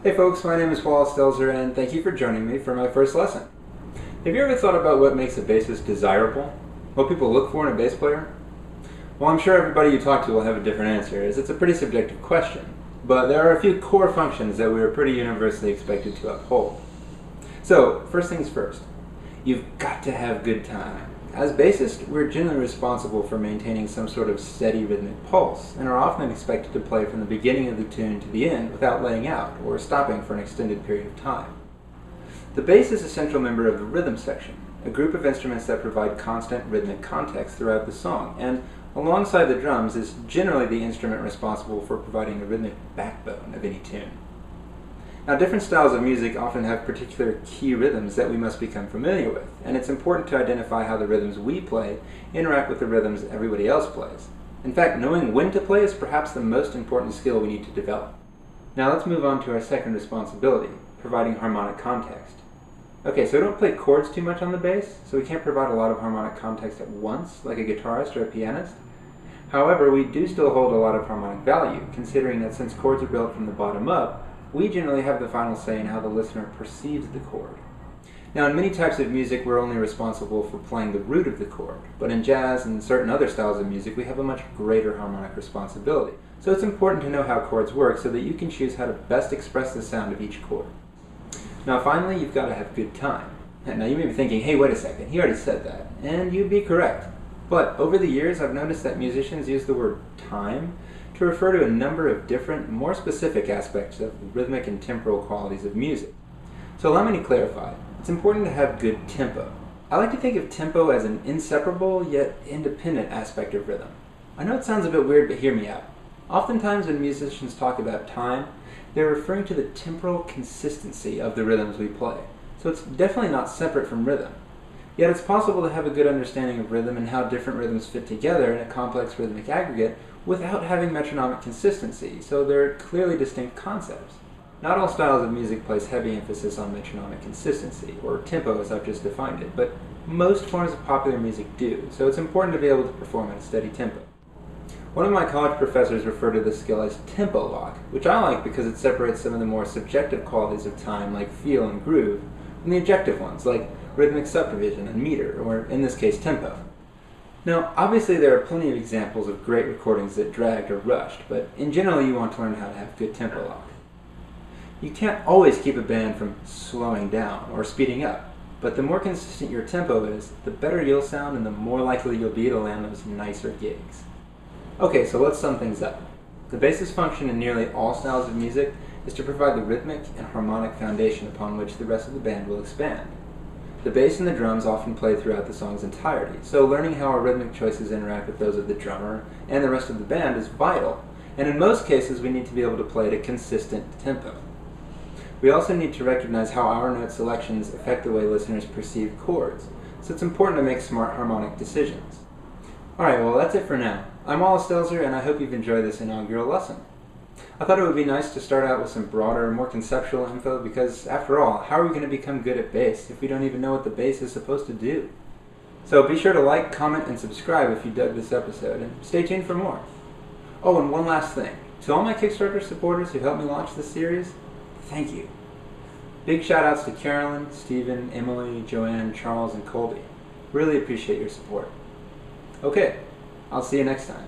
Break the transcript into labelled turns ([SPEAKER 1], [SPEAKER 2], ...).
[SPEAKER 1] Hey folks, my name is Wallace Stelzer and thank you for joining me for my first lesson. Have you ever thought about what makes a bassist desirable? What people look for in a bass player? Well, I'm sure everybody you talk to will have a different answer, as it's a pretty subjective question. But there are a few core functions that we are pretty universally expected to uphold. So, first things first, you've got to have good time. As bassists, we're generally responsible for maintaining some sort of steady rhythmic pulse, and are often expected to play from the beginning of the tune to the end without laying out or stopping for an extended period of time. The bass is a central member of the rhythm section, a group of instruments that provide constant rhythmic context throughout the song, and alongside the drums is generally the instrument responsible for providing the rhythmic backbone of any tune. Now, different styles of music often have particular key rhythms that we must become familiar with, and it's important to identify how the rhythms we play interact with the rhythms everybody else plays. In fact, knowing when to play is perhaps the most important skill we need to develop. Now let's move on to our second responsibility, providing harmonic context. Okay, so we don't play chords too much on the bass, so we can't provide a lot of harmonic context at once, like a guitarist or a pianist. However, we do still hold a lot of harmonic value, considering that since chords are built from the bottom up, we generally have the final say in how the listener perceives the chord. Now, in many types of music, we're only responsible for playing the root of the chord, but in jazz and certain other styles of music, we have a much greater harmonic responsibility. So it's important to know how chords work so that you can choose how to best express the sound of each chord. Now, finally, you've got to have good time. Now, you may be thinking, hey, wait a second, he already said that, and you'd be correct. But over the years, I've noticed that musicians use the word time to refer to a number of different, more specific aspects of the rhythmic and temporal qualities of music. So allow me to clarify. It's important to have good tempo. I like to think of tempo as an inseparable yet independent aspect of rhythm. I know it sounds a bit weird, but hear me out. Oftentimes when musicians talk about time, they're referring to the temporal consistency of the rhythms we play. So it's definitely not separate from rhythm. Yet it's possible to have a good understanding of rhythm and how different rhythms fit together in a complex rhythmic aggregate without having metronomic consistency, so they're clearly distinct concepts. Not all styles of music place heavy emphasis on metronomic consistency, or tempo as I've just defined it, but most forms of popular music do, so it's important to be able to perform at a steady tempo. One of my college professors referred to this skill as tempo lock, which I like because it separates some of the more subjective qualities of time, like feel and groove, from the objective ones, like rhythmic subdivision and meter, or in this case, tempo. Now, obviously there are plenty of examples of great recordings that dragged or rushed, but in general you want to learn how to have good tempo lock. You can't always keep a band from slowing down or speeding up, but the more consistent your tempo is, the better you'll sound and the more likely you'll be to land those nicer gigs. Okay, so let's sum things up. The bassist function in nearly all styles of music is to provide the rhythmic and harmonic foundation upon which the rest of the band will expand. The bass and the drums often play throughout the song's entirety, so learning how our rhythmic choices interact with those of the drummer and the rest of the band is vital, and in most cases we need to be able to play at a consistent tempo. We also need to recognize how our note selections affect the way listeners perceive chords, so it's important to make smart harmonic decisions. Alright, well that's it for now. I'm Wallace Stelzer, and I hope you've enjoyed this inaugural lesson. I thought it would be nice to start out with some broader, more conceptual info because, after all, how are we going to become good at bass if we don't even know what the bass is supposed to do? So be sure to like, comment, and subscribe if you dug this episode, and stay tuned for more. Oh, and one last thing. To all my Kickstarter supporters who helped me launch this series, thank you. Big shout-outs to Carolyn, Stephen, Emily, Joanne, Charles, and Colby. Really appreciate your support. Okay, I'll see you next time.